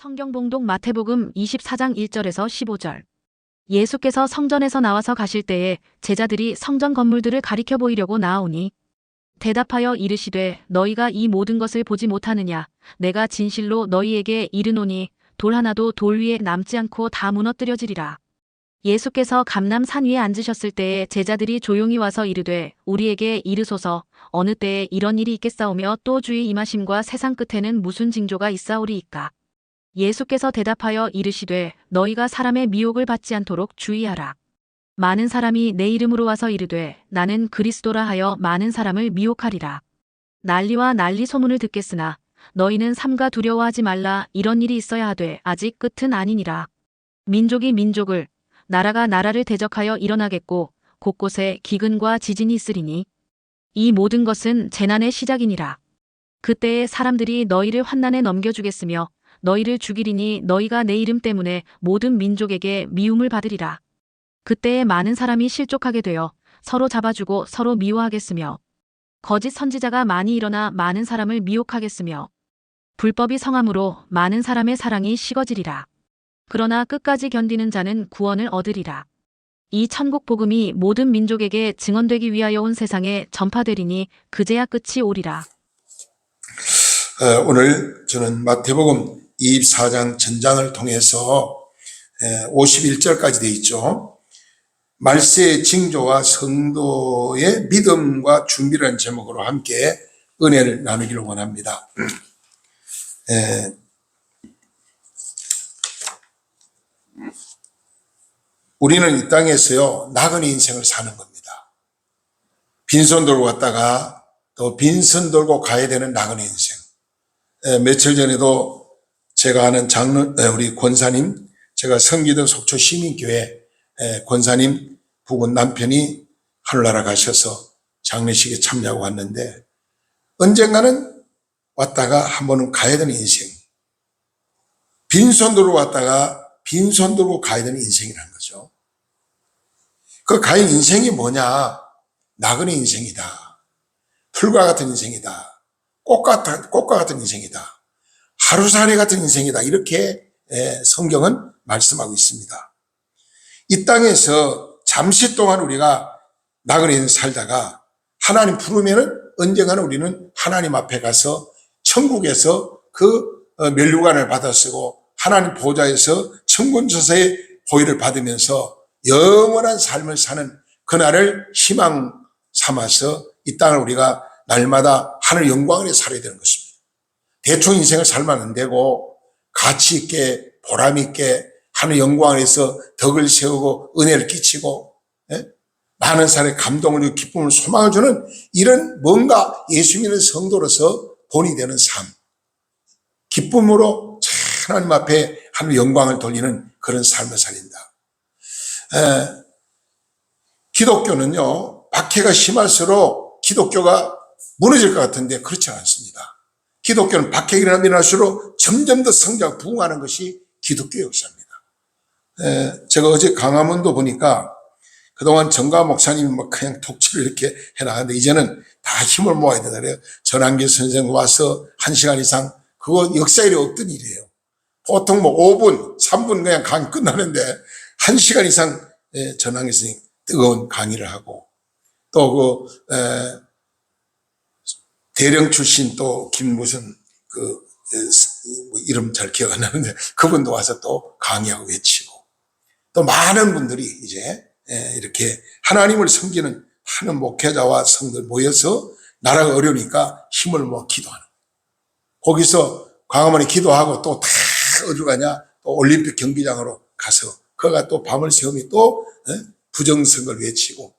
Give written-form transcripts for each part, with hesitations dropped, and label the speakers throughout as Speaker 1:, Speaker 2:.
Speaker 1: 성경 봉독 마태복음 24장 1절에서 15절. 예수께서 성전에서 나와서 가실 때에 제자들이 성전 건물들을 가리켜 보이려고 나아오니 대답하여 이르시되 너희가 이 모든 것을 보지 못하느냐. 내가 진실로 너희에게 이르노니 돌 하나도 돌 위에 남지 않고 다 무너뜨려지리라. 예수께서 감람산 위에 앉으셨을 때에 제자들이 조용히 와서 이르되 우리에게 이르소서 어느 때에 이런 일이 있겠사오며 또 주의 임하심과 세상 끝에는 무슨 징조가 있사오리이까. 예수께서 대답하여 이르시되 너희가 사람의 미혹을 받지 않도록 주의하라. 많은 사람이 내 이름으로 와서 이르되 나는 그리스도라 하여 많은 사람을 미혹하리라. 난리와 난리 소문을 듣겠으나 너희는 삼가 두려워하지 말라. 이런 일이 있어야 하되 아직 끝은 아니니라. 민족이 민족을 나라가 나라를 대적하여 일어나겠고 곳곳에 기근과 지진이 있으리니 이 모든 것은 재난의 시작이니라. 그때에 사람들이 너희를 환난에 넘겨주겠으며 너희를 죽이리니 너희가 내 이름 때문에 모든 민족에게 미움을 받으리라. 그때에 많은 사람이 실족하게 되어 서로 잡아주고 서로 미워하겠으며 거짓 선지자가 많이 일어나 많은 사람을 미혹하겠으며 불법이 성함으로 많은 사람의 사랑이 식어지리라. 그러나 끝까지 견디는 자는 구원을 얻으리라. 이 천국 복음이 모든 민족에게 증언되기 위하여 온 세상에 전파되리니 그제야 끝이 오리라.
Speaker 2: 오늘 저는 마태복음 24장 전장을 통해서 51절까지 되어 있죠. 말세의 징조와 성도의 믿음과 준비라는 제목으로 함께 은혜를 나누기를 원합니다. 우리는 이 땅에서요 나그네 인생을 사는 겁니다. 빈손 들고 왔다가 또 빈손 들고 가야 되는 나그네 인생. 며칠 전에도 제가 아는 우리 권사님, 제가 성기동 속초 시민교회 권사님 부분 남편이 하늘나라 가셔서 장례식에 참여하고 왔는데 언젠가는 왔다가 한 번은 가야 되는 인생. 빈손 들고 왔다가 빈손 들고 가야 되는 인생이라는 거죠. 그 가야 인생이 뭐냐? 나그네 인생이다. 풀과 같은 인생이다. 꽃과 같은 인생이다. 하루살이 같은 인생이다. 이렇게 성경은 말씀하고 있습니다. 이 땅에서 잠시 동안 우리가 나그네 인생 살다가 하나님 부르면은 언젠가는 우리는 하나님 앞에 가서 천국에서 그 면류관을 받아 쓰고 하나님 보좌에서 천군처세의 보위를 받으면서 영원한 삶을 사는 그날을 희망 삼아서 이 땅을 우리가 날마다 하늘 영광을 살아야 되는 것입니다. 대충 인생을 살면 안 되고 가치 있게 보람 있게 하늘 영광에서 덕을 세우고 은혜를 끼치고 많은 사람의 감동을 주고 기쁨을 소망을 주는 이런 뭔가 예수 믿는 성도로서 본이 되는 삶. 기쁨으로 하나님 앞에 하늘 영광을 돌리는 그런 삶을 살린다. 기독교는요 박해가 심할수록 기독교가 무너질 것 같은데 그렇지 않습니다. 기독교는 박해가 일어날수록 점점 더 성장, 부흥하는 것이 기독교 역사입니다. 제가 어제 강화문도 보니까 그동안 정가 목사님이 막 그냥 독치를 이렇게 해나가는데 이제는 다 힘을 모아야 된다 그래요. 전한기 선생 와서 1시간 이상, 그거 역사일에 없던 일이에요. 보통 뭐 5분, 3분 그냥 강의 끝나는데 1시간 이상 전한기 선생님 뜨거운 강의를 하고 또 대령 출신 또 김무슨 이름 잘 기억 안 나는데 그분도 와서 또 강의하고 외치고 또 많은 분들이 이제 이렇게 하나님을 섬기는 많은 목회자와 성들 모여서 나라가 어려우니까 힘을 모아 기도하는 거기서 광화문에 기도하고 또 다 어디로 가냐 또 올림픽 경기장으로 가서 그가 또 밤을 새우며 또 부정선거를 외치고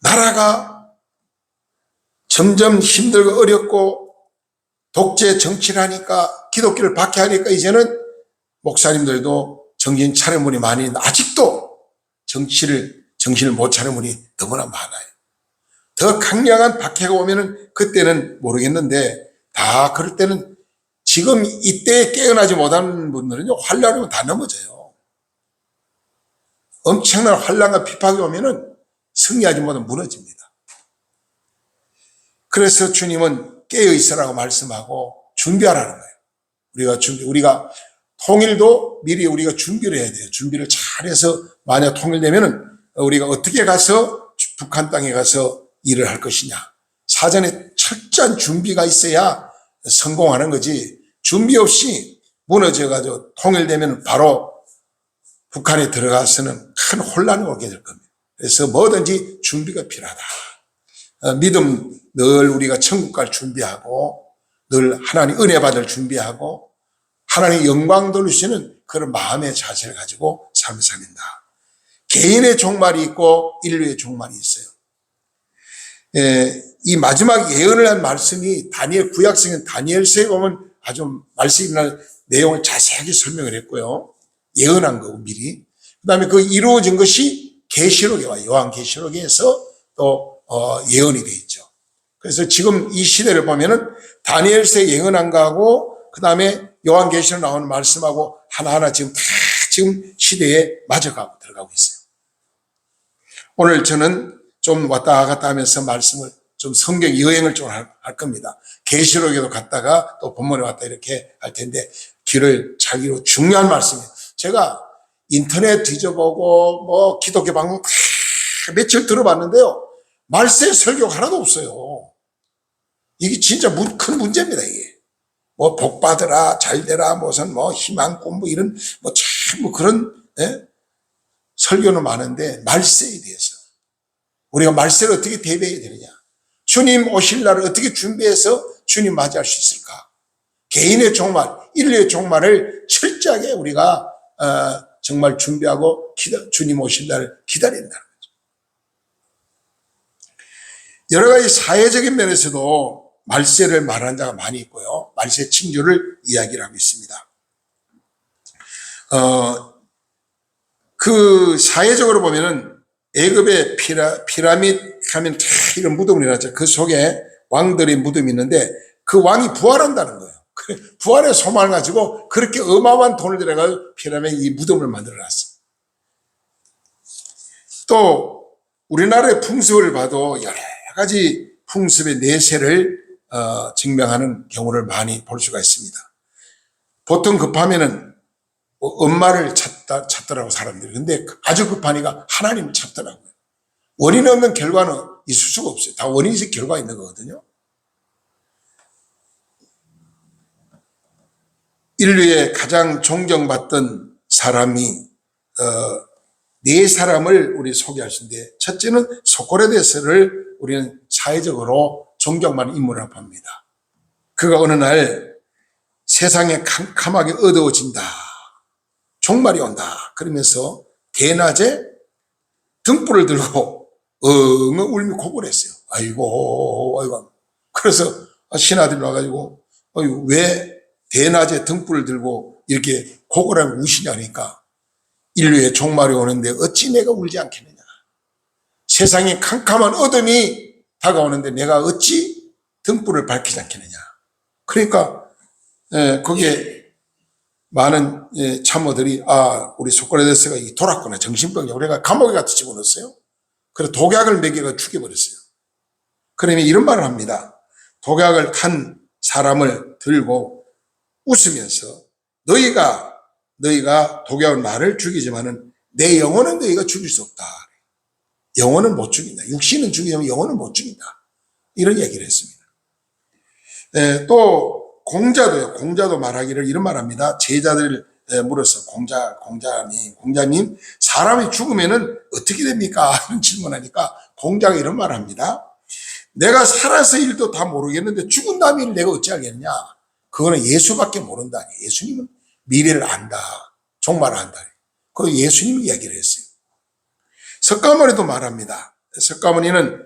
Speaker 2: 나라가 점점 힘들고 어렵고 독재 정치를 하니까 기독교를 박해하니까 이제는 목사님들도 정신 차린 분이 많이 있는데 아직도 정신을 못 차린 분이 너무나 많아요. 더 강력한 박해가 오면은 그때는 모르겠는데 다 그럴 때는 지금 이때에 깨어나지 못하는 분들은요 환란이면 다 넘어져요. 엄청난 환란과 핍박이 오면은 승리하지 못하면 무너집니다. 그래서 주님은 깨어 있으라고 말씀하고 준비하라는 거예요. 우리가 통일도 미리 우리가 준비를 해야 돼요. 준비를 잘해서 만약 통일되면은 우리가 어떻게 가서 북한 땅에 가서 일을 할 것이냐. 사전에 철저한 준비가 있어야 성공하는 거지. 준비 없이 무너져가지고 통일되면 바로 북한에 들어가서는 큰 혼란이 오게 될 겁니다. 그래서 뭐든지 준비가 필요하다. 믿음 늘 우리가 천국 갈 준비하고 늘 하나님 은혜 받을 준비하고 하나님 영광 돌릴 수 있는 그런 마음의 자세를 가지고 삶을 살린다. 개인의 종말이 있고 인류의 종말이 있어요. 이 마지막 예언을 한 말씀이 구약성인 다니엘서에 보면 아주 말씀이 내용을 자세하게 설명을 했고요. 예언한 거고 미리. 그 다음에 그 이루어진 것이 계시록에 와요. 요한계시록에서 또 예언이 되어 있죠. 그래서 지금 이 시대를 보면은 다니엘서에 예언한 거하고 그 다음에 요한계시록 나오는 말씀하고 하나하나 지금 다 지금 시대에 맞아가고 들어가고 있어요. 오늘 저는 좀 왔다 갔다 하면서 말씀을 좀 성경 여행을 좀 할 겁니다. 계시록에도 갔다가 또 본문에 왔다 이렇게 할 텐데 길을 자기로 중요한 말씀이에요. 제가 인터넷 뒤져보고 뭐 기독교 방송 다 며칠 들어봤는데요. 말세 설교가 하나도 없어요. 이게 진짜 큰 문제입니다, 이게. 뭐 복 받으라, 잘 되라, 무슨 뭐 희망 꿈 이런 참 그런 설교는 많은데 말세에 대해서 우리가 말세를 어떻게 대비해야 되느냐? 주님 오실 날을 어떻게 준비해서 주님 맞이할 수 있을까? 개인의 종말, 인류의 종말을 철저하게 우리가 정말 준비하고 주님 오실 날을 기다려야 된다는 거죠. 여러 가지 사회적인 면에서도 말세를 말하는 자가 많이 있고요. 말세 징조를 이야기를 하고 있습니다. 그 사회적으로 보면은 애굽의 피라미드 하면 이런 무덤이 나죠. 그 속에 왕들의 무덤이 있는데 그 왕이 부활한다는 거예요. 부활의 소망을 가지고 그렇게 어마어마한 돈을 들여가지고 피라미드 이 무덤을 만들어놨어요. 또 우리나라의 풍습을 봐도 여러 가지 풍습의 내세를 증명하는 경우를 많이 볼 수가 있습니다. 보통 급하면은 엄마를 찾더라고 사람들이. 근데 아주 급하니까 하나님을 찾더라고요. 원인 없는 결과는 있을 수가 없어요. 다 원인이 결과가 있는 거거든요. 인류의 가장 존경받던 사람이 네 사람을 우리 소개할 수 있는데 첫째는 소크라테스를 우리는 사회적으로 존경받는 인물이라고 봅니다. 그가 어느 날 세상에 캄캄하게 어두워진다. 종말이 온다. 그러면서 대낮에 등불을 들고 엉엉 울며 고백을 했어요. 아이고. 그래서 신하들이 와가지고 왜 대낮에 등불을 들고 이렇게 고백하며 우시냐니까 인류의 종말이 오는데 어찌 내가 울지 않겠느냐. 세상에 캄캄한 어둠이 다가오는데 내가 어찌 등불을 밝히지 않겠느냐. 그러니까 거기에 많은 참모들이 우리 소크라테스가 돌았구나. 정신병이야. 우리가 감옥에 갖다 집어넣었어요. 그래서 독약을 먹여가 죽여버렸어요. 그러면 이런 말을 합니다. 독약을 탄 사람을 들고 웃으면서 너희가 독약은 나를 죽이지만은 내 영혼은 너희가 죽일 수 없다. 영혼은 못 죽인다. 육신은 죽이지만 영혼은 못 죽인다. 이런 얘기를 했습니다. 또 공자도 말하기를 이런 말합니다. 제자들 물어서 공자님 사람이 죽으면은 어떻게 됩니까? 이런 질문하니까 공자가 이런 말합니다. 내가 살아서 일도 다 모르겠는데 죽은 다음에 일 내가 어찌 알겠느냐? 그거는 예수밖에 모른다. 예수님은 미래를 안다. 종말을 안다. 그 예수님이 이야기를 했어요. 석가모니도 말합니다. 석가모니는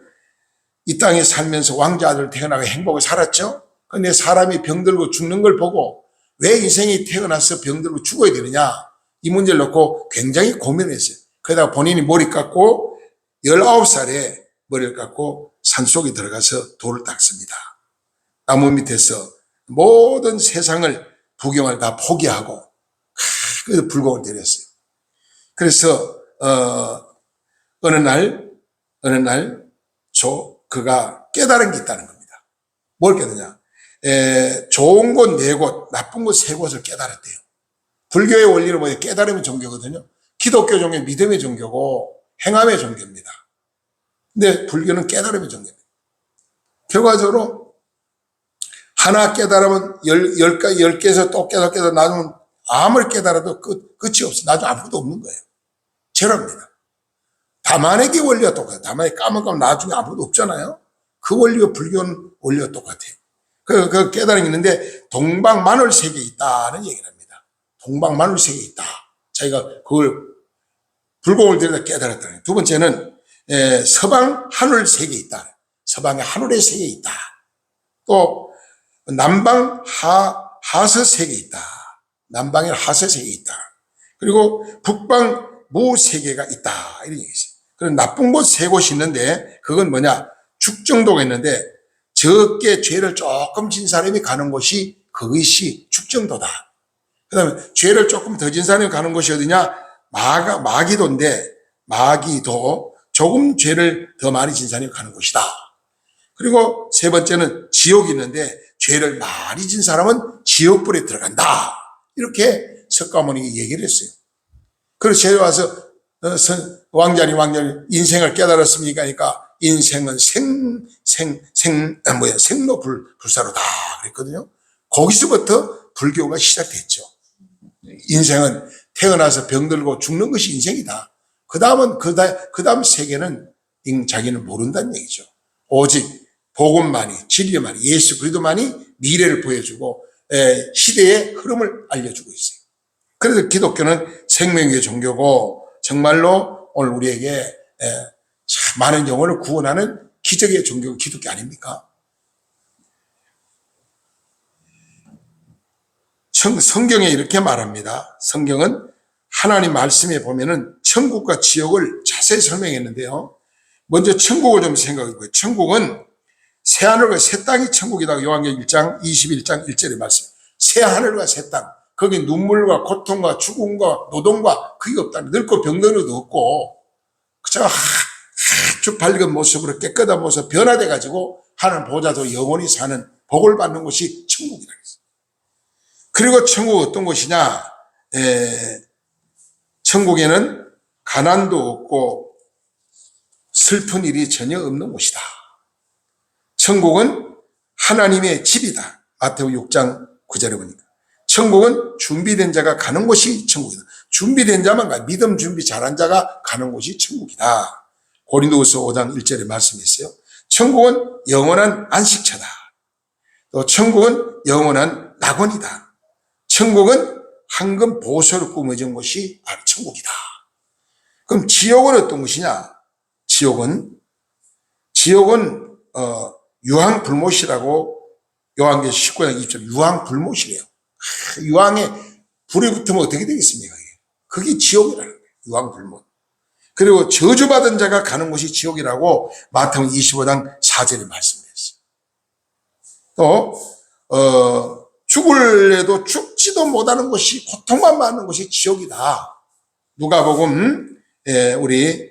Speaker 2: 이 땅에 살면서 왕자들 태어나고 행복을 살았죠. 근데 사람이 병들고 죽는 걸 보고 왜 인생이 태어나서 병들고 죽어야 되느냐 이 문제를 놓고 굉장히 고민을 했어요. 그러다가 본인이 머리 깎고 19살에 머리를 깎고 산속에 들어가서 돌을 닦습니다. 나무 밑에서 모든 세상을 부경을 다 포기하고 그래서 불공을 들였어요. 그래서 어느 날 그가 깨달은 게 있다는 겁니다. 뭘 깨달냐? 좋은 곳 4곳, 나쁜 곳 3곳을 깨달았대요. 불교의 원리는 뭐예요? 깨달음의 종교거든요. 기독교 종교는 믿음의 종교고 행함의 종교입니다. 근데 불교는 깨달음의 종교입니다. 결과적으로 하나 깨달으면 10개에서 또 깨달아 나중에 아무리 깨달아도 끝이 없어. 나중에 아무것도 없는 거예요. 제로입니다. 다만의 게 원리가 똑같아요. 다만의 까먹으면 나중에 아무것도 없잖아요. 그 원리와 불교는 원리가 똑같아요. 그 깨달음이 있는데 동방만월 세계에 있다는 얘기를 합니다. 동방만월 세계에 있다. 자기가 그걸 불공을 들여다 깨달았다는 거예요. 두 번째는 서방 하늘 세계에 있다. 서방의 하늘의 세계에 있다. 또 남방 하서 세계에 있다. 남방의 하서 세계에 있다. 그리고 북방 무 세계가 있다. 이런 얘기죠. 그런 나쁜 곳 3곳이 있는데 그건 뭐냐? 축정도가 있는데 적게 죄를 조금 진 사람이 가는 곳이 그것이 축정도다. 그 다음에 죄를 조금 더 진 사람이 가는 곳이 어디냐? 마기도인데 마기도 조금 죄를 더 많이 진 사람이 가는 곳이다. 그리고 세 번째는 지옥이 있는데 죄를 많이 진 사람은 지옥불에 들어간다. 이렇게 석가모니가 얘기를 했어요. 그래서 제가 와서 왕자님 인생을 깨달았습니까? 그러니까 인생은 생로불사로다 그랬거든요. 거기서부터 불교가 시작됐죠. 인생은 태어나서 병들고 죽는 것이 인생이다. 그 다음 세계는 자기는 모른다는 얘기죠. 오직 복음만이, 진리만이, 예수 그리스도만이 미래를 보여주고 시대의 흐름을 알려주고 있어요. 그래서 기독교는 생명의 종교고 정말로 오늘 우리에게 많은 영혼을 구원하는 기적의 종교가 기독교 아닙니까? 성경에 이렇게 말합니다. 성경은 하나님 말씀에 보면은 천국과 지옥을 자세히 설명했는데요. 먼저 천국을 좀 생각해 보세요. 천국은 새 하늘과 새 땅이 천국이다. 요한계시록 1장 21장 1절의 말씀. 새 하늘과 새 땅. 거기 눈물과 고통과 죽음과 노동과 그게 없다는, 늙고 병드는 것도 없고 그저 아주 밝은 모습으로 깨끗한 모습 변화돼 가지고 하나님 보좌도 영원히 사는 복을 받는 곳이 천국이라고 했어요. 그리고 천국 어떤 곳이냐? 천국에는 가난도 없고 슬픈 일이 전혀 없는 곳이다. 천국은 하나님의 집이다. 마태복음 6장 9절에 보니까 천국은 준비된 자가 가는 곳이 천국이다. 준비된 자만 가, 믿음 준비 잘한 자가 가는 곳이 천국이다. 고린도후서 5장 1절에 말씀했어요. 천국은 영원한 안식처다. 또 천국은 영원한 낙원이다. 천국은 황금 보소로 꾸며진 곳이 바로 천국이다. 그럼 지옥은 어떤 곳이냐? 지옥은 유황불못이라고 요한계시록 19장 20절 유황불못이래요. 유황에 불이 붙으면 어떻게 되겠습니까? 그게 지옥이라는 거예요. 유황불못. 그리고 저주받은 자가 가는 곳이 지옥이라고 마태복음 25장 4절에 말씀했어요. 또 죽을래도 죽지도 못하는 곳이, 고통만 받는 곳이 지옥이다. 누가복음 우리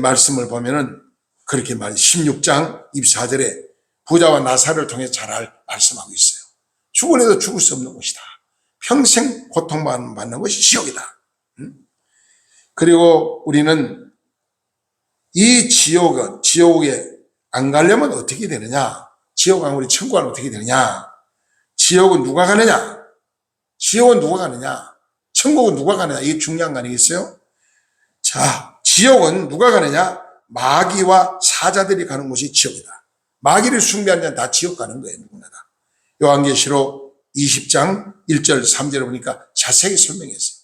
Speaker 2: 말씀을 보면은 그렇게 말해요. 16장 24절에 부자와 나사를 통해 잘 말씀하고 있어요. 죽을래도 죽을 수 없는 곳이다. 평생 고통만 받는 것이 지옥이다. 그리고 우리는 이 지옥에 안 가려면 어떻게 되느냐? 지옥 안 우리 천국 가면 어떻게 되느냐? 지옥은 누가 가느냐? 지옥은 누가 가느냐? 천국은 누가 가느냐? 이게 중요한 거 아니겠어요? 자, 지옥은 누가 가느냐? 마귀와 사자들이 가는 곳이 지옥이다. 마귀를 숭배하는 자는 다 지옥 가는 거예요. 누구나 다. 요한계시록 20장 1절 3절을 보니까 자세히 설명했어요.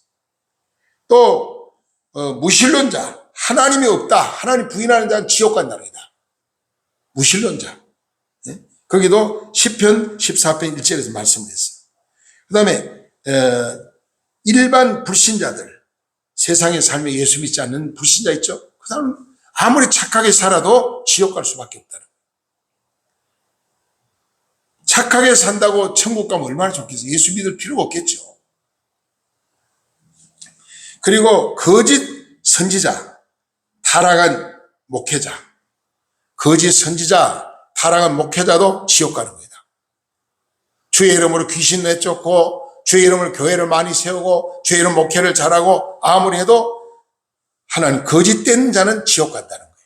Speaker 2: 또 무신론자, 하나님이 없다, 하나님 부인하는 자는 지옥 간다는 거다. 무신론자. 네? 거기도 시편 14편 1절에서 말씀했어요. 그 다음에 일반 불신자들, 세상의 삶에 예수 믿지 않는 불신자 있죠? 그 사람은 아무리 착하게 살아도 지옥 갈 수밖에 없다는 거예요. 착하게 산다고 천국 가면 얼마나 좋겠어요. 예수 믿을 필요가 없겠죠. 그리고 거짓 선지자, 타락한 목회자, 거짓 선지자, 타락한 목회자도 지옥 가는 겁니다. 주의 이름으로 귀신 내쫓고 주의 이름으로 교회를 많이 세우고 주의 이름 목회를 잘하고 아무리 해도 하나님 거짓된 자는 지옥 간다는 거예요.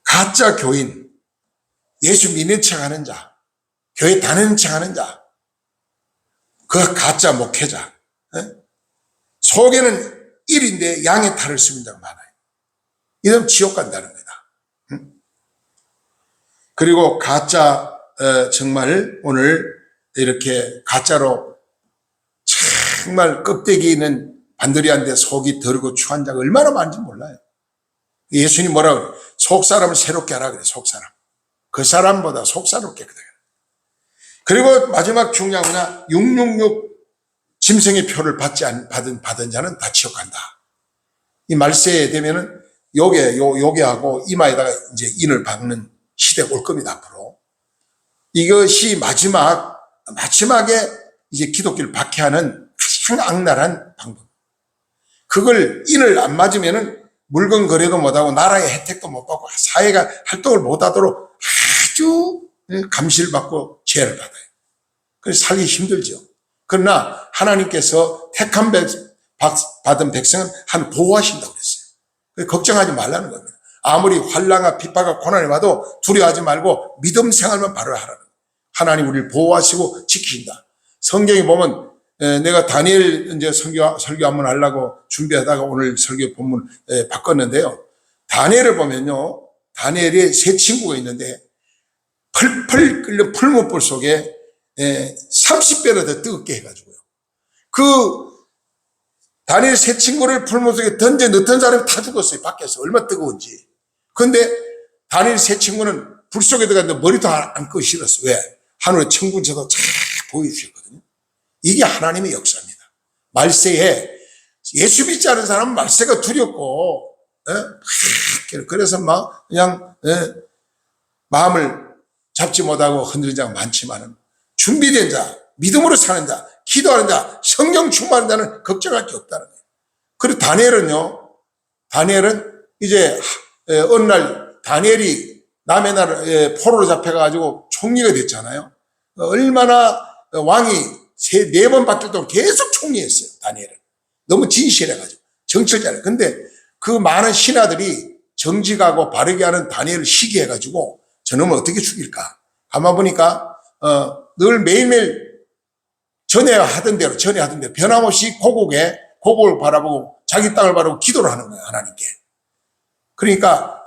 Speaker 2: 가짜 교인, 예수 믿는 척하는 자, 교회 다니는 척하는 자, 그 가짜 목회자, 속에는 1인데 양의 탈을 쓰는 자가 많아요. 이러면 지옥 간다는 거다. 그리고 가짜 정말 오늘 이렇게 가짜로 정말 껍데기는 반들이한데 속이 더르고 추한 자가 얼마나 많은지 몰라요. 예수님 뭐라고 그래요? 속사람을 새롭게 하라 그래요. 속사람. 그 사람보다 속사롭게 그래요. 그리고 마지막 중요한 거나 666 짐승의 표를 받은 자는 다 지옥 간다. 이 말세에 되면은 요게하고 이마에다가 이제 인을 박는 시대가 올 겁니다, 앞으로. 이것이 마지막에 이제 기독교를 박해하는 가장 악랄한 방법. 그걸 인을 안 맞으면은 물건 거래도 못하고 나라의 혜택도 못 받고 사회가 활동을 못하도록 아주 감시를 받고 죄를 받아요. 그래서 살기 힘들죠. 그러나 하나님께서 택함 받은 백성은 한 보호하신다고 그랬어요. 걱정하지 말라는 겁니다. 아무리 환난과 핍박과 고난이 와도 두려워하지 말고 믿음 생활만 바로 하라는 거예요. 하나님 우리를 보호하시고 지키신다. 성경에 보면 내가 다니엘 이제 설교 한번 하려고 준비하다가 오늘 설교 본문 바꿨는데요. 다니엘을 보면요. 다니엘의 세 친구가 있는데 펄펄 끓는 풀무불 속에 30배나 더 뜨겁게 해가지고요. 그 다니엘 세 친구를 풀무 속에 던져 넣던 사람이 다 죽었어요. 밖에서. 얼마나 뜨거운지. 그런데 다니엘 세 친구는 불 속에 들어갔는데 머리도 안 끄고 싫었어. 왜? 하늘에 천군처럼 쫙 보여주셨거든요. 이게 하나님의 역사입니다. 말세에 예수 믿지 않은 사람은 말세가 두렵고 그래서 막 그냥 마음을 잡지 못하고 흔들린 자가 많지만은 준비된 자, 믿음으로 사는 자, 기도하는 자, 성령 충만한 자는 걱정할 게 없다는 거예요. 그리고 다니엘은 이제 어느 날 다니엘이 남의 나라 포로로 잡혀가지고 총리가 됐잖아요. 얼마나 왕이 네 번 바뀔 동안 계속 총리했어요. 다니엘은. 너무 진실해가지고. 정철자래. 근데 그 많은 신하들이 정직하고 바르게 하는 다니엘을 시기해가지고 저놈을 어떻게 죽일까? 가만 보니까 늘 매일매일 전에하던 대로 변함없이 고국을 바라보고 자기 땅을 바라보고 기도를 하는 거예요. 하나님께. 그러니까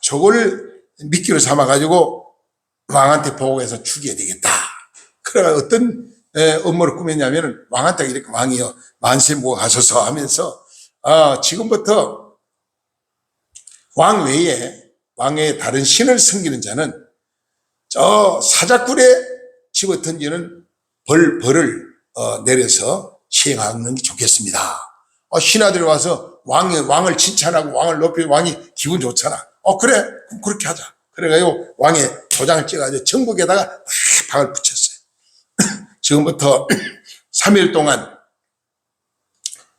Speaker 2: 저걸 미끼를 삼아가지고 왕한테 보고해서 죽여야 되겠다. 그래가 어떤 업무를 꾸몄냐면은 왕한테 이렇게 왕이여 만세 모아가소서 하면서 지금부터 왕 외에 다른 신을 섬기는 자는 저 사자굴에 집어 던지는 벌을 내려서 시행하는 게 좋겠습니다. 신하들이 와서 왕을 칭찬하고 왕을 높이고 왕이 기분 좋잖아. 그래 그럼 그렇게 하자. 그래가지고 왕의 도장을 찍어가지고 전국에다가 박을 붙였어요. 지금부터 3일 동안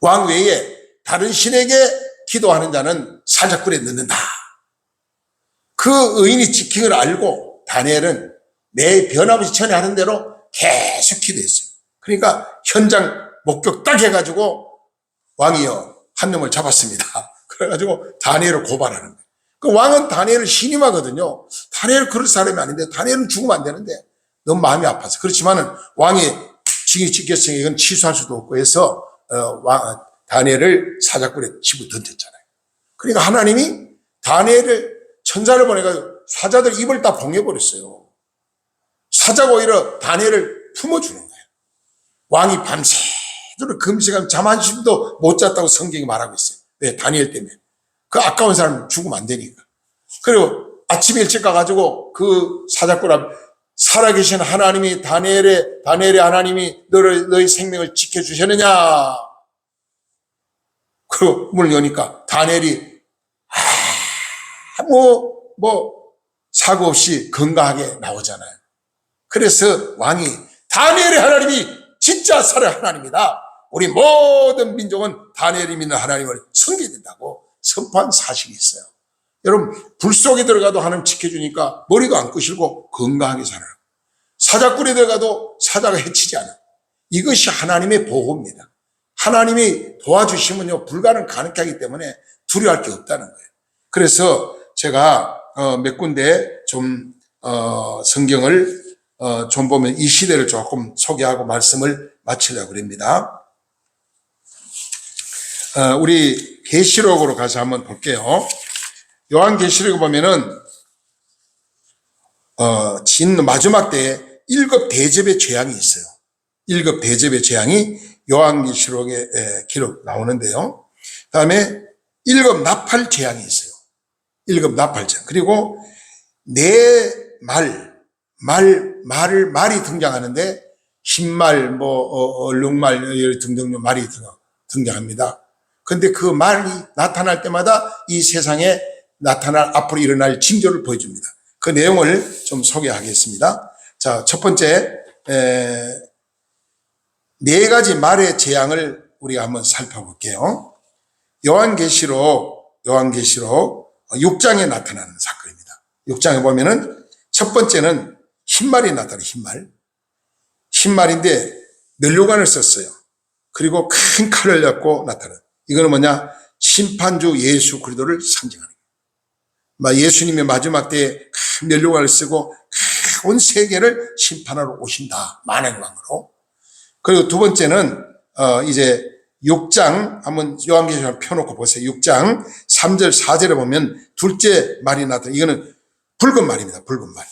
Speaker 2: 왕 외에 다른 신에게 기도하는 자는 사자굴에 넣는다. 그 의인이 지킨 걸 알고 다니엘은 매 변함없이 전에 하는 대로 계속 기도했어요. 그러니까 현장 목격 딱 해가지고 왕이요 한 놈을 잡았습니다. 그래가지고 다니엘을 고발하는 거예요. 그 왕은 다니엘을 신임하거든요. 다니엘 그럴 사람이 아닌데 다니엘은 죽으면 안 되는데 너무 마음이 아파서. 그렇지만은 왕이 징이 찍혔으니 이건 취소할 수도 없고 해서 다니엘을 사자굴에 집어 던졌잖아요. 그러니까 하나님이 다니엘을 천사를 보내가지고 사자들 입을 다 봉해버렸어요. 사자가 오히려 다니엘을 품어주는 거예요. 왕이 밤새도록 금식하면 잠 한숨도 못 잤다고 성경이 말하고 있어요. 왜? 다니엘 때문에. 그 아까운 사람 죽으면 안 되니까. 그리고 아침 일찍 가가지고 그 사자굴 앞에 살아계신 하나님이 다니엘의 하나님이 너의 생명을 지켜주셨느냐. 그 문을 여니까 다니엘이 사고 없이 건강하게 나오잖아요. 그래서 왕이 다니엘의 하나님이 진짜 살아의 하나님이다. 우리 모든 민족은 다니엘이 믿는 하나님을 섬겨야 된다고 선포한 사실이 있어요. 여러분, 불 속에 들어가도 하나님 지켜주니까 머리도 안 끄실고 건강하게 살아요. 사자굴에 들어가도 사자가 해치지 않아요. 이것이 하나님의 보호입니다. 하나님이 도와주시면요, 불가능 가능하기 때문에 두려워할 게 없다는 거예요. 그래서 제가 몇 군데 좀 성경을 좀 보면 이 시대를 조금 소개하고 말씀을 마치려고 합니다. 우리 계시록으로 가서 한번 볼게요. 요한계시록에 보면은 마지막 때에 7 대접의 재앙이 있어요. 7 대접의 재앙이 요한계시록에 기록 나오는데요. 그다음에 7 나팔 재앙이 있어요. 7 나팔 재앙. 그리고 말이 등장하는데 흰말, 얼룩말 등등 말이 등장합니다. 근데 그 말이 나타날 때마다 이 세상에 나타날 앞으로 일어날 징조를 보여줍니다. 그 내용을 좀 소개하겠습니다. 자, 첫 번째 4가지 말의 재앙을 우리가 한번 살펴볼게요. 요한계시록 6장에 나타나는 사건입니다. 6장에 보면은 첫 번째는 흰말이 나타나요. 흰말인데 면류관을 썼어요. 그리고 큰 칼을 잡고 나타나요. 이거는 뭐냐? 심판주 예수 그리스도를 상징하는 거예요. 예수님의 마지막 때에 큰 면류관을 쓰고 온 세계를 심판하러 오신다. 만행왕으로. 그리고 두 번째는 이제 6장 한번 요한계시록 펴놓고 보세요. 6장 3절 4절에 보면 둘째 말이 나타나요. 이거는 붉은 말입니다. 붉은 말.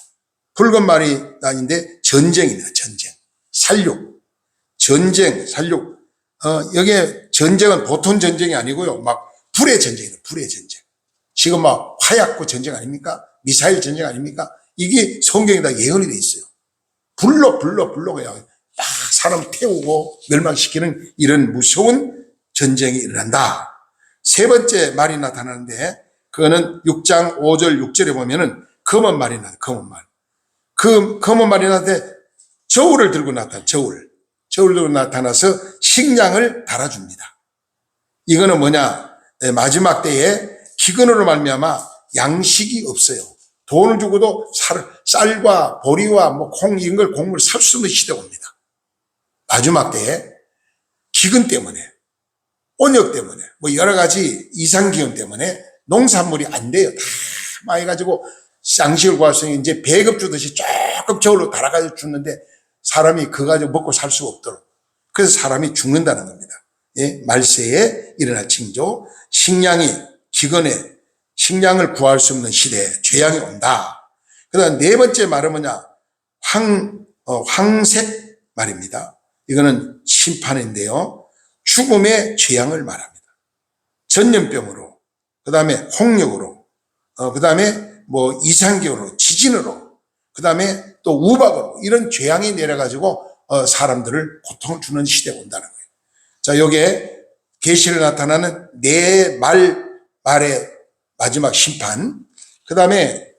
Speaker 2: 붉은 말이 아닌데 전쟁입니다. 살육. 여기에 전쟁은 보통 전쟁이 아니고요. 막 불의 전쟁이에요. 불의 전쟁. 지금 막 화약고 전쟁 아닙니까? 미사일 전쟁 아닙니까? 이게 성경에 다 예언이 돼 있어요. 불로 그냥 사람 태우고 멸망시키는 이런 무서운 전쟁이 일어난다. 세 번째 말이 나타나는데 그거는 6장 5절 6절에 보면은 검은 말이 나타나요. 검은 말. 그 검은 말이 나타나는데 저울을 들고 나타나요. 저울 들고 나타나서 식량을 달아줍니다. 이거는 뭐냐? 마지막 때에 기근으로 말미암아 양식이 없어요. 돈을 주고도 쌀과 보리와 콩 이런 걸 곡물 살 수 없는 시대가 옵니다. 마지막 때에 기근 때문에, 온역 때문에, 여러 가지 이상기온 때문에 농산물이 안 돼요. 다 망해가지고 양식을 구할 수 있는 이제 배급 주듯이 조금 저울로 달아가지고 주는데 사람이 그거 가지고 먹고 살 수가 없도록. 그래서 사람이 죽는다는 겁니다. 예? 말세에 일어날 징조, 기근에 식량을 구할 수 없는 시대에 재앙이 온다. 그 다음 네 번째 말은 뭐냐? 황색 말입니다. 이거는 심판인데요. 죽음의 재앙을 말합니다. 전염병으로, 그 다음에 홍역으로, 그 다음에 이상기온으로, 지진으로, 그 다음에 또 우박으로 이런 재앙이 내려가지고 사람들을 고통을 주는 시대가 온다는 거예요. 자, 요게 계시를 나타나는 네 말의 마지막 심판. 그 다음에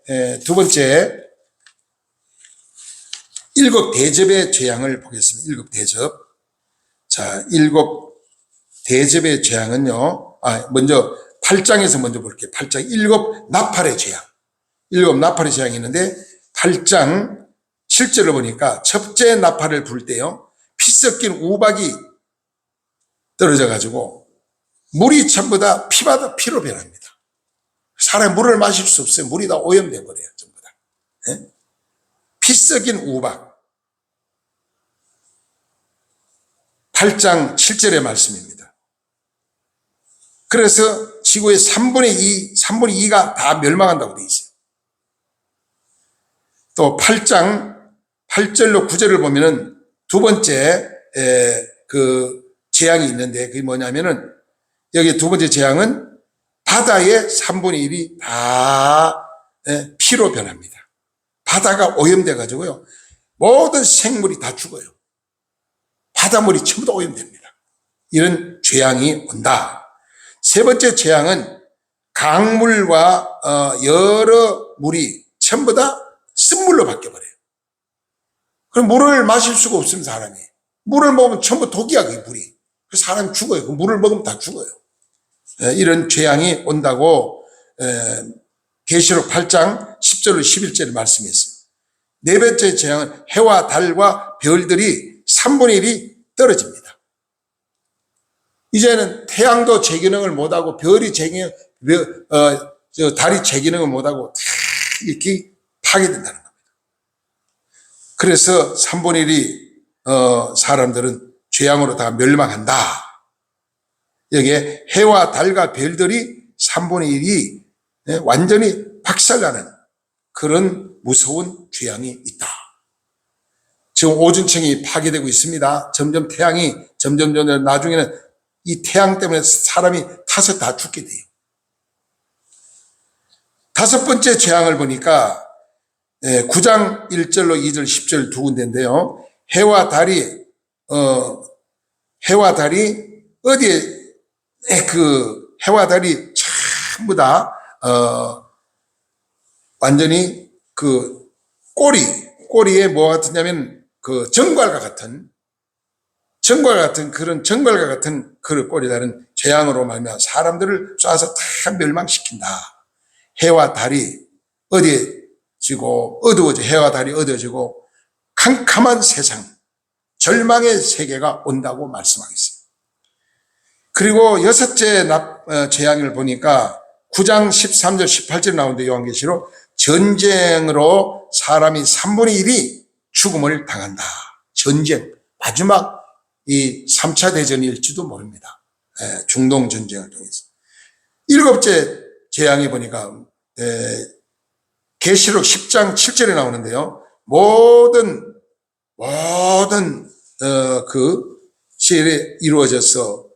Speaker 2: 두 번째 7 대접의 재앙을 보겠습니다. 7 대접. 자, 7 대접의 재앙은요. 먼저 8장에서 먼저 볼게요. 8장 7 나팔의 재앙. 7 나팔의 재앙이 있는데 8장 7절을 보니까 첫째 나팔을 불 때요. 피 섞인 우박이 떨어져 가지고 물이 전부 다 피로 변합니다. 사람이 물을 마실 수 없어요. 물이 다 오염돼 버려요. 전부 다. 예? 피 섞인 우박. 8장 7절의 말씀입니다. 그래서 지구의 3분의 2가 다 멸망한다고 되어 있어요. 또 8장 8절로 9절을 보면은 두 번째 그 재앙이 있는데 그게 뭐냐면은 여기 두 번째 재앙은 바다의 3분의 1이 다 피로 변합니다. 바다가 오염돼 가지고요. 모든 생물이 다 죽어요. 바닷물이 전부 다 오염됩니다. 이런 재앙이 온다. 세 번째 재앙은 강물과 여러 물이 전부 다 쓴물로 바뀌어버려요. 그럼 물을 마실 수가 없으면 사람이. 물을 먹으면 전부 독이야, 그 물이. 그래서 사람이 죽어요. 그 물을 먹으면 다 죽어요. 이런 재앙이 온다고 계시록 8장 10절로 11절에 말씀했어요. 네 번째 재앙은 해와 달과 별들이 3분의 1이 떨어집니다. 이제는 태양도 제 기능을 못하고 달이 제 기능을 못하고 다 이렇게 파괴된다는 겁니다. 그래서 3분의 1이 사람들은 재앙으로 다 멸망한다. 여기에 해와 달과 별들이 3분의 1이 완전히 박살나는 그런 무서운 재앙이 있다. 지금 오존층이 파괴되고 있습니다. 점점 태양이 점점 나중에는 이 태양 때문에 사람이 타서 다 죽게 돼요. 다섯 번째 재앙을 보니까 9장 1절로 2절 10절 두 군데인데요. 해와 달이 어디에 해와 달이 전부 다 완전히 꼬리에 뭐 같으냐면 정갈과 같은 그런 꼬리다는 재앙으로 말미암아 사람들을 쏴서 다 멸망시킨다. 해와 달이 해와 달이 어두워지고 캄캄한 세상, 절망의 세계가 온다고 말씀하겠어요. 그리고 여섯째 재앙을 보니까 9장 13절 18절 나오는데 요한계시록 전쟁으로 사람이 3분의 1이 죽음을 당한다. 전쟁, 마지막 이 3차 대전일지도 모릅니다. 중동 전쟁을 통해서. 일곱째 재앙이 보니까 계시록 10장 7절에 나오는데요. 모든 시일에 이루어져서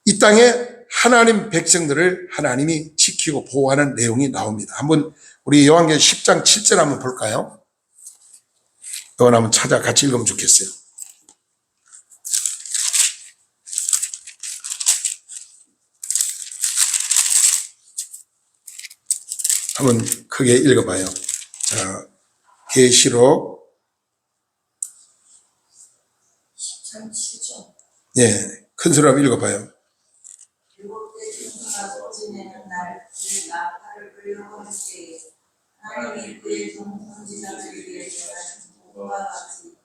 Speaker 2: 이 땅에 하나님 백성들을 하나님이 지키고 보호하는 내용이 나옵니다. 한번 우리 요한계시록 10장 7절 한번 볼까요? 이건 한번 같이 읽으면 좋겠어요. 한번 크게 읽어봐요. 자, 계시록
Speaker 3: 10장 7절.
Speaker 2: 예, 큰 소리로 한번 읽어봐요.
Speaker 3: 일곱 대 천사가 지내는 날 그의 나팔을 불려고 할 때에 하나님이 그의 선지자들에게 전하신 복음과 같이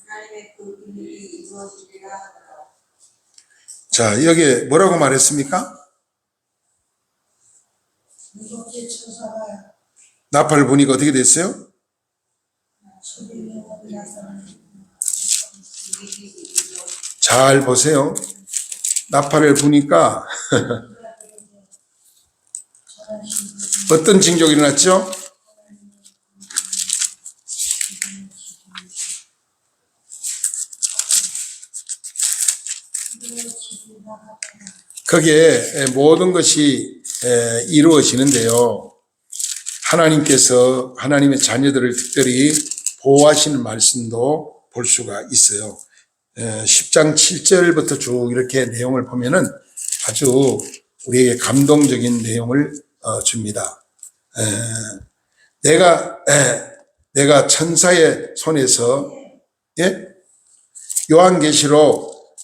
Speaker 3: 하나님의 그 비밀이 이루어지리라 하더라.
Speaker 2: 자, 여기에 뭐라고 말했습니까?
Speaker 3: 일곱 대 천사가
Speaker 2: 나팔을 보니까 어떻게 됐어요? 잘 보세요. 나팔을 보니까 어떤 징조가 일어났죠? 거기에 모든 것이 이루어지는데요. 하나님께서 하나님의 자녀들을 특별히 보호하시는 말씀도 볼 수가 있어요. 10장 7절부터 쭉 이렇게 내용을 보면은 아주 우리에게 감동적인 내용을 줍니다. 내가 천사의 손에서, 예? 요한계시록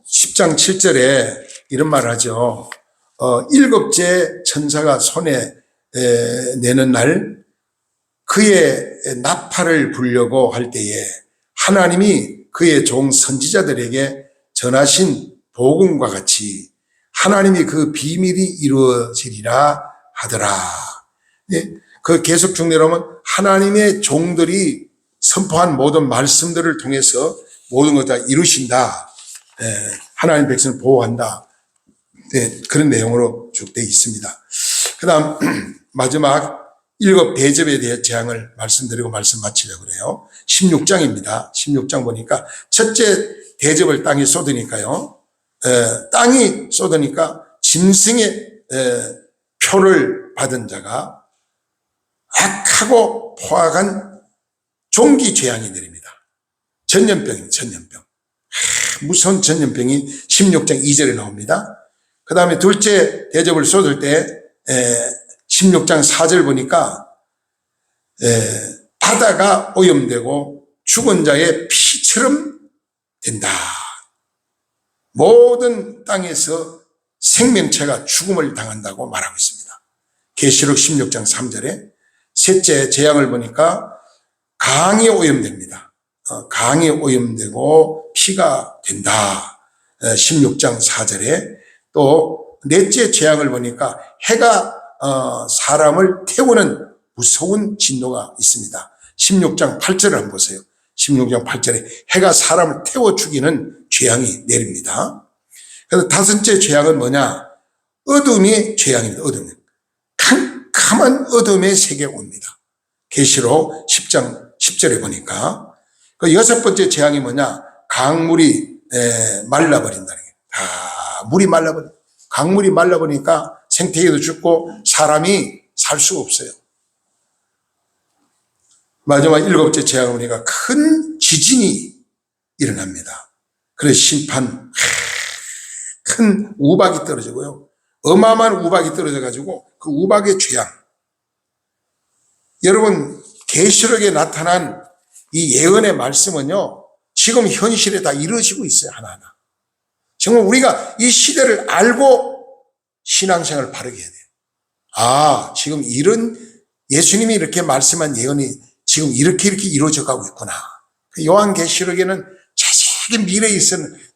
Speaker 2: 10장 7절에 이런 말을 하죠. 일곱째 천사가 손에 내는 날 그의 나팔을 불려고 할 때에 하나님이 그의 종 선지자들에게 전하신 복음과 같이 하나님이 그 비밀이 이루어지리라 하더라. 그 계속 중내로면 하나님의 종들이 선포한 모든 말씀들을 통해서 모든 것 다 이루신다. 하나님 백성을 보호한다. 그런 내용으로 쭉 되어 있습니다. 그 다음 마지막 일곱 대접에 대해 재앙을 말씀드리고 말씀 마치려고 그래요. 16장입니다. 16장 보니까 첫째 대접을 땅에 쏟으니까요. 땅이 쏟으니까 짐승의 표를 받은 자가 악하고 포악한 종기 재앙이 내립니다. 전염병입니다. 전염병. 무서운 전염병이 16장 2절에 나옵니다. 그 다음에 둘째 대접을 쏟을 때 16장 4절 보니까 바다가 오염되고 죽은 자의 피처럼 된다. 모든 땅에서 생명체가 죽음을 당한다고 말하고 있습니다. 계시록 16장 3절에 셋째 재앙을 보니까 강이 오염됩니다. 강이 오염되고 피가 된다. 16장 4절에 또 넷째 재앙을 보니까 해가 사람을 태우는 무서운 진노가 있습니다. 16장 8절을 한번 보세요. 16장 8절에 해가 사람을 태워 죽이는 재앙이 내립니다. 그래서 다섯째 재앙은 뭐냐? 어둠이 재앙입니다. 어둠. 캄캄한 어둠의 세계가 옵니다. 계시록 10장 10절에 보니까 그 여섯 번째 재앙이 뭐냐? 강물이 말라버린다는 거예요. 다 물이 말라버려. 강물이 말라버리니까 생태계도 죽고 사람이 살 수가 없어요. 마지막 일곱째 재앙을 보니까 큰 지진이 일어납니다. 그래서 심판, 큰 우박이 떨어지고요. 어마어마한 우박이 떨어져가지고 그 우박의 재앙. 여러분, 계시록에 나타난 이 예언의 말씀은요, 지금 현실에 다 이루어지고 있어요, 하나하나. 정말 우리가 이 시대를 알고 신앙생활을 바르게 해야 돼요. 아, 지금 이런 예수님이 이렇게 말씀한 예언이 지금 이렇게 이루어져 가고 있구나. 요한계시록에는 자세하게 미래에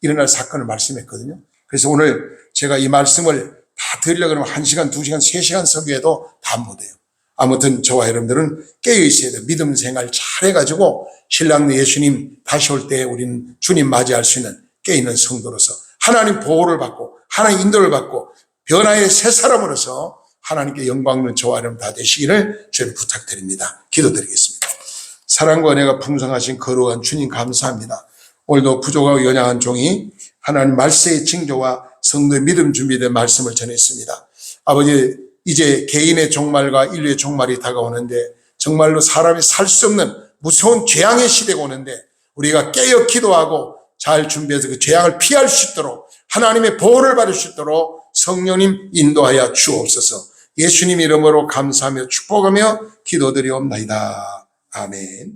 Speaker 2: 일어날 사건을 말씀했거든요. 그래서 오늘 제가 이 말씀을 다 드리려고 하면 1시간, 2시간, 3시간 설교해도 다 못해요. 아무튼 저와 여러분들은 깨어있어야 돼요. 믿음 생활 잘 해가지고 신랑 예수님 다시 올 때 우리는 주님 맞이할 수 있는 깨어있는 성도로서 하나님 보호를 받고 하나님 인도를 받고 변화의 새 사람으로서 하나님께 영광 있는 저와 여러분 다 되시기를 주님 부탁드립니다. 기도드리겠습니다. 사랑과 은혜가 풍성하신 거룩한 주님 감사합니다. 오늘도 부족하고 연약한 종이 하나님 말씀의 징조와 성도의 믿음 준비된 말씀을 전했습니다. 아버지, 이제 개인의 종말과 인류의 종말이 다가오는데 정말로 사람이 살 수 없는 무서운 재앙의 시대가 오는데 우리가 깨어 기도하고 잘 준비해서 그 재앙을 피할 수 있도록 하나님의 보호를 받을 수 있도록 성령님 인도하여 주옵소서. 예수님 이름으로 감사하며 축복하며 기도드리옵나이다. 아멘.